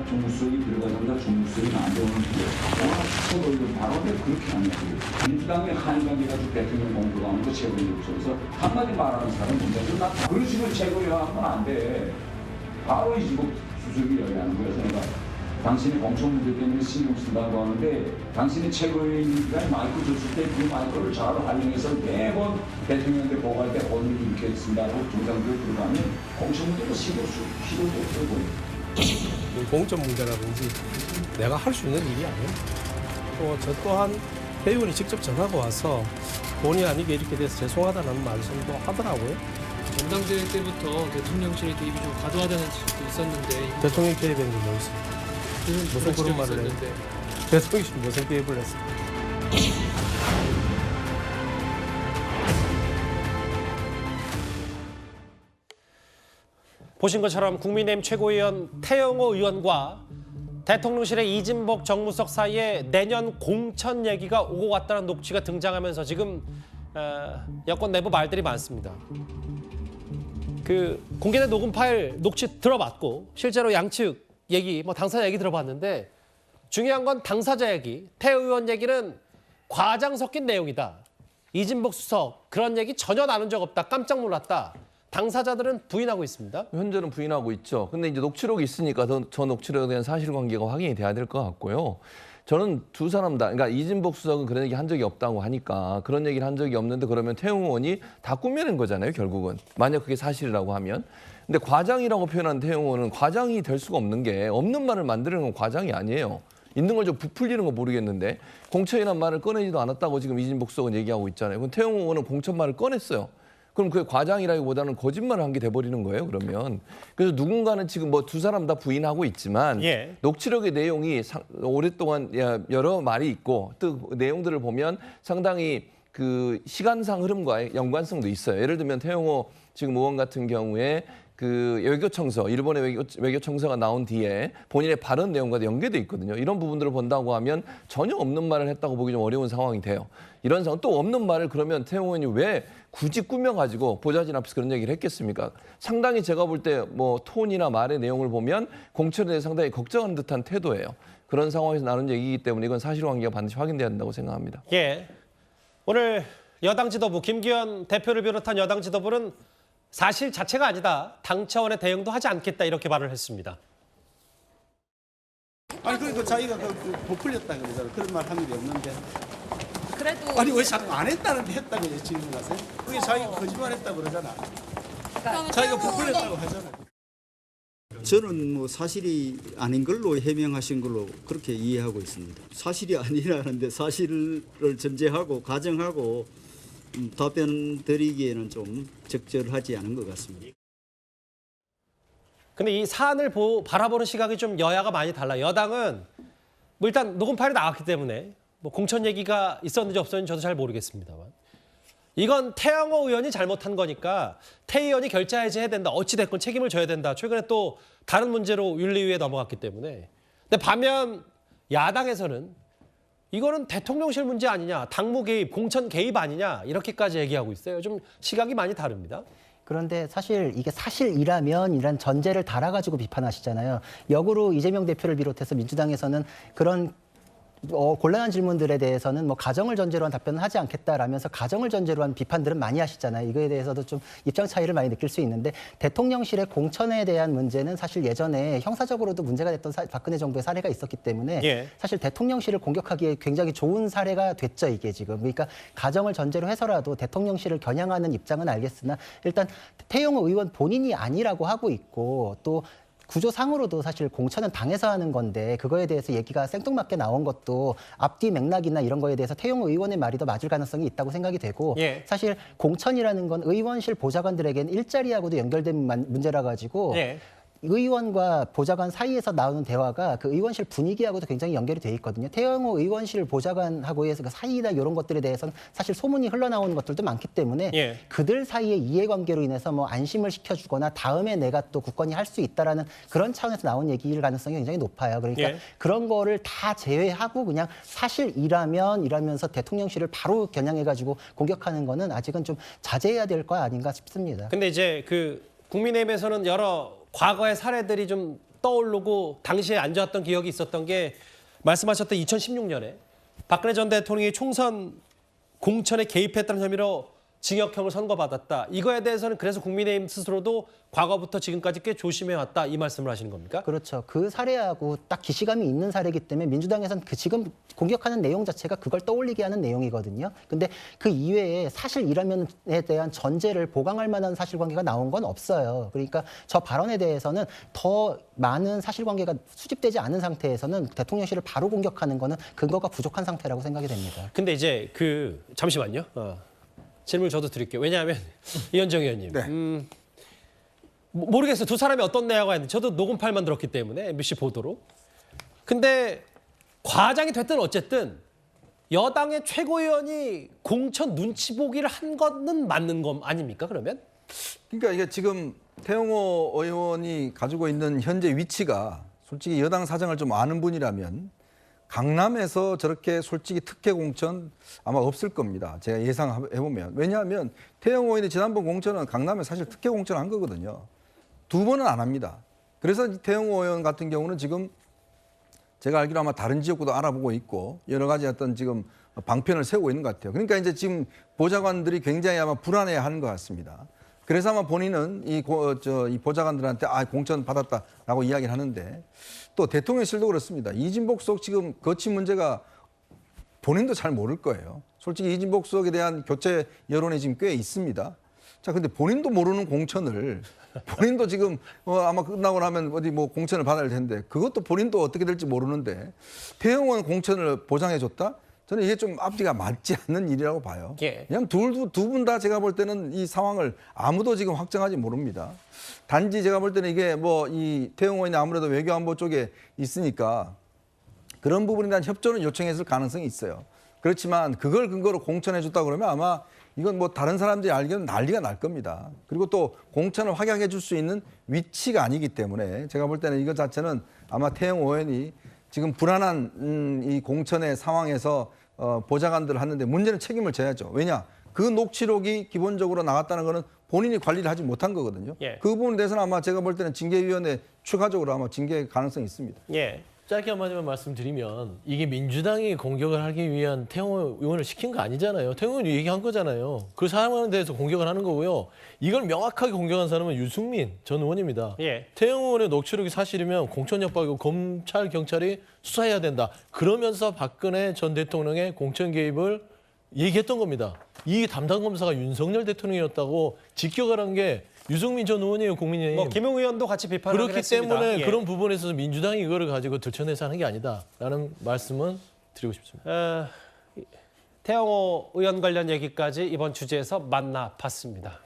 정무수석이 들어가자마자 정무수석이 나한테 오는 최고위원 발언에 그렇게 하냐고. 민주당의 한의관계 가지고 대통령 공부하는 거 최고위원 없어서 한마디 말하는 사람은 문제는 나 그런 식으로 최고위원 하면 안 돼. 바로 이진복 수석이 여야하는 거여서 내가 당신이 공천 문제 때문에 신경 쓴다고 하는데 당신이 최고위원이니까 마이크 줬을 때 그 마이크를 잘 활용해서 매번 대통령한테 보고할 때 오늘 이렇게 했습니다고 정상적으로 들어가면 공천 문제도 시도도 없어 보여요. 공천 문제라든지 내가 할 수 있는 일이 아니에요. 또 저 또한 회의원이 직접 전화가 와서 본의 아니게 이렇게 돼서 죄송하다는 말씀도 하더라고요. 전당대회 때부터 대통령실의 개입이 좀 과도하다는 지적도 있었는데 대통령 개입한 게 뭐 있어요? 무슨 그런 말을 해요? 대통령실이 무슨 개입을 했어요? 보신 것처럼 국민의힘 최고위원 태영호 의원과 대통령실의 이진복 정무수석 사이에 내년 공천 얘기가 오고 갔다는 녹취가 등장하면서 지금 여권 내부 말들이 많습니다. 그 공개된 녹음 파일 녹취 들어봤고 실제로 양측 얘기, 당사자 얘기 들어봤는데 중요한 건 당사자 얘기, 태 의원 얘기는 과장 섞인 내용이다. 이진복 수석 그런 얘기 전혀 나눈 적 없다. 깜짝 놀랐다. 당사자들은 부인하고 있습니다. 현재는 부인하고 있죠. 근데 이제 녹취록이 있으니까 저 녹취록에 대한 사실관계가 확인이 돼야 될 것 같고요. 저는 두 사람 다, 그러니까 이진복 수석은 그런 얘기 한 적이 없다고 하니까 그런 얘기를 한 적이 없는데 그러면 태용 의원이 다 꾸며낸 거잖아요, 결국은. 만약 그게 사실이라고 하면. 근데 과장이라고 표현한 태용 의원은 과장이 될 수가 없는 게 없는 말을 만드는 건 과장이 아니에요. 있는 걸 좀 부풀리는 거 모르겠는데 공천이란 말을 꺼내지도 않았다고 지금 이진복 수석은 얘기하고 있잖아요. 그럼 태용 의원은 공천 말을 꺼냈어요. 그럼 그게 과장이라기보다는 거짓말을 한 게 돼버리는 거예요, 그러면. 그래서 누군가는 지금 두 사람 다 부인하고 있지만 녹취록의 내용이 오랫동안 여러 말이 있고 또 내용들을 보면 상당히 그 시간상 흐름과의 연관성도 있어요. 예를 들면 태용호 지금 의원 같은 경우에 그 외교청서, 일본의 외교청서가 나온 뒤에 본인의 발언 내용과도 연계돼 있거든요. 이런 부분들을 본다고 하면 전혀 없는 말을 했다고 보기 좀 어려운 상황이 돼요. 이런 상황, 또 없는 말을 그러면 태용 의원이 왜 굳이 꾸며가지고 보좌진 앞에서 그런 얘기를 했겠습니까? 상당히 제가 볼 때 톤이나 말의 내용을 보면 공천에 대해 상당히 걱정하는 듯한 태도예요. 그런 상황에서 나눈 얘기이기 때문에 이건 사실관계가 반드시 확인돼야 된다고 생각합니다. 오늘 여당 지도부, 김기현 대표를 비롯한 여당 지도부는 사실 자체가 아니다. 당 차원의 대응도 하지 않겠다. 이렇게 말을 했습니다. 아니 그러니까 자기가 부풀렸다 그러잖아. 그런 말 한 적이 없는데. 그래도 아니 왜 자꾸 안 했다는데 했다고 질문하세요? 그게 자기가 거짓말했다 그러잖아. 자기가 부풀렸다고 하잖아. 저는 사실이 아닌 걸로 해명하신 걸로 그렇게 이해하고 있습니다. 사실이 아니라는데 사실을 전제하고 가정하고 답변 드리기에는 좀 적절하지 않은 것 같습니다. 근데 이 사안을 바라보는 시각이 좀 여야가 많이 달라요. 여당은 일단 녹음 파일이 나왔기 때문에 공천 얘기가 있었는지 없었는지 저도 잘 모르겠습니다만 이건 태영호 의원이 잘못한 거니까 태 의원이 결자 해제해야 된다. 어찌됐건 책임을 져야 된다. 최근에 또 다른 문제로 윤리위에 넘어갔기 때문에. 근데 반면 야당에서는 이거는 대통령실 문제 아니냐, 당무 개입, 공천 개입 아니냐 이렇게까지 얘기하고 있어요. 좀 시각이 많이 다릅니다. 그런데 사실 이게 사실이라면 이란 전제를 달아가지고 비판하시잖아요. 역으로 이재명 대표를 비롯해서 민주당에서는 그런 곤란한 질문들에 대해서는 가정을 전제로 한 답변은 하지 않겠다라면서 가정을 전제로 한 비판들은 많이 하시잖아요. 이거에 대해서도 좀 입장 차이를 많이 느낄 수 있는데 대통령실의 공천에 대한 문제는 사실 예전에 형사적으로도 문제가 됐던 박근혜 정부의 사례가 있었기 때문에 사실 대통령실을 공격하기에 굉장히 좋은 사례가 됐죠, 이게 지금. 그러니까 가정을 전제로 해서라도 대통령실을 겨냥하는 입장은 알겠으나 일단 태영호 의원 본인이 아니라고 하고 있고 또 구조상으로도 사실 공천은 당에서 하는 건데 그거에 대해서 얘기가 생뚱맞게 나온 것도 앞뒤 맥락이나 이런 거에 대해서 태용호 의원의 말이 더 맞을 가능성이 있다고 생각이 되고 사실 공천이라는 건 의원실 보좌관들에게는 일자리하고도 연결된 문제라 가지고 의원과 보좌관 사이에서 나오는 대화가 그 의원실 분위기하고도 굉장히 연결이 돼 있거든요. 태영호 의원실 보좌관하고의 그 사이나 이런 것들에 대해서는 사실 소문이 흘러나오는 것들도 많기 때문에 그들 사이의 이해관계로 인해서 안심을 시켜주거나 다음에 내가 또 굳건히 할 수 있다라는 그런 차원에서 나온 얘기일 가능성이 굉장히 높아요. 그러니까 그런 거를 다 제외하고 그냥 사실이라면 이라면서 대통령실을 바로 겨냥해가지고 공격하는 거는 아직은 좀 자제해야 될 거 아닌가 싶습니다. 근데 이제 국민의힘에서는 여러 과거의 사례들이 좀 떠오르고 당시에 안 좋았던 기억이 있었던 게 말씀하셨던 2016년에 박근혜 전 대통령이 총선 공천에 개입했다는 혐의로 징역형을 선고받았다. 이거에 대해서는 그래서 국민의힘 스스로도 과거부터 지금까지 꽤 조심해왔다. 이 말씀을 하시는 겁니까? 그렇죠. 그 사례하고 딱 기시감이 있는 사례이기 때문에 민주당에서는 그 지금 공격하는 내용 자체가 그걸 떠올리게 하는 내용이거든요. 근데 그 이외에 사실이라면에 대한 전제를 보강할 만한 사실관계가 나온 건 없어요. 그러니까 저 발언에 대해서는 더 많은 사실관계가 수집되지 않은 상태에서는 대통령실을 바로 공격하는 거는 근거가 부족한 상태라고 생각이 됩니다. 근데 이제 잠시만요. 질문 저도 드릴게요. 왜냐하면 이현정 의원님. 모르겠어요. 두 사람이 어떤 내용가 있는지. 저도 녹음 파일만 들었기 때문에 MBC 보도로. 근데 과장이 됐든 어쨌든 여당의 최고위원이 공천 눈치 보기를 한 거는 맞는 거 아닙니까? 그러면? 그러니까 이게 지금 태영호 의원이 가지고 있는 현재 위치가 솔직히 여당 사정을 좀 아는 분이라면 강남에서 저렇게 솔직히 특혜 공천 아마 없을 겁니다. 제가 예상해보면. 왜냐하면 태영호 의원이 지난번 공천은 강남에 사실 특혜 공천을 한 거거든요. 두 번은 안 합니다. 그래서 태영호 의원 같은 경우는 지금 제가 알기로 아마 다른 지역구도 알아보고 있고 여러 가지 어떤 지금 방편을 세우고 있는 것 같아요. 그러니까 이제 지금 보좌관들이 굉장히 아마 불안해하는 것 같습니다. 그래서 아마 본인은 이 보좌관들한테 공천 받았다라고 이야기를 하는데 또 대통령실도 그렇습니다. 이진복 수석 지금 거취 문제가 본인도 잘 모를 거예요. 솔직히 이진복 수석에 대한 교체 여론이 지금 꽤 있습니다. 자, 근데 본인도 모르는 공천을 본인도 지금 아마 끝나고 나면 어디 뭐 공천을 받아야 할 텐데 그것도 본인도 어떻게 될지 모르는데 태영호 공천을 보장해 줬다? 저는 이게 좀 앞뒤가 맞지 않는 일이라고 봐요. 예. 그냥 두 분 다 제가 볼 때는 이 상황을 아무도 지금 확정하지 모릅니다. 단지 제가 볼 때는 이게 뭐 이 태영호 의원이 아무래도 외교안보 쪽에 있으니까 그런 부분에 대한 협조는 요청했을 가능성이 있어요. 그렇지만 그걸 근거로 공천해 줬다 그러면 아마 이건 뭐 다른 사람들이 알기에는 난리가 날 겁니다. 그리고 또 공천을 확약해 줄 수 있는 위치가 아니기 때문에 제가 볼 때는 이것 자체는 아마 태영호 의원이 지금 불안한 이 공천의 상황에서 보좌관들을 하는데 문제는 책임을 져야죠. 왜냐? 그 녹취록이 기본적으로 나갔다는 거는 본인이 관리를 하지 못한 거거든요. 예. 그 부분에 대해서는 아마 제가 볼 때는 징계위원회 추가적으로 아마 징계 가능성이 있습니다. 예. 짧게 한마디만 말씀드리면 이게 민주당이 공격을 하기 위한 태영호 의원을 시킨 거 아니잖아요. 태영호 의원이 얘기한 거잖아요. 그 사람에 대해서 공격을 하는 거고요. 이걸 명확하게 공격한 사람은 유승민 전 의원입니다. 예. 태영호 의원의 녹취록이 사실이면 공천협박이고 검찰, 경찰이 수사해야 된다. 그러면서 박근혜 전 대통령의 공천 개입을 얘기했던 겁니다. 이 담당 검사가 윤석열 대통령이었다고 직격을 한 게 유승민 전 의원이에요, 국민의힘. 뭐 김용 의원도 같이 비판을 그렇기 했습니다. 때문에 예. 그런 부분에서 민주당이 이거를 가지고 들춰내서 하는 게 아니다라는 말씀은 드리고 싶습니다. 태영호 의원 관련 얘기까지 이번 주제에서 만나봤습니다.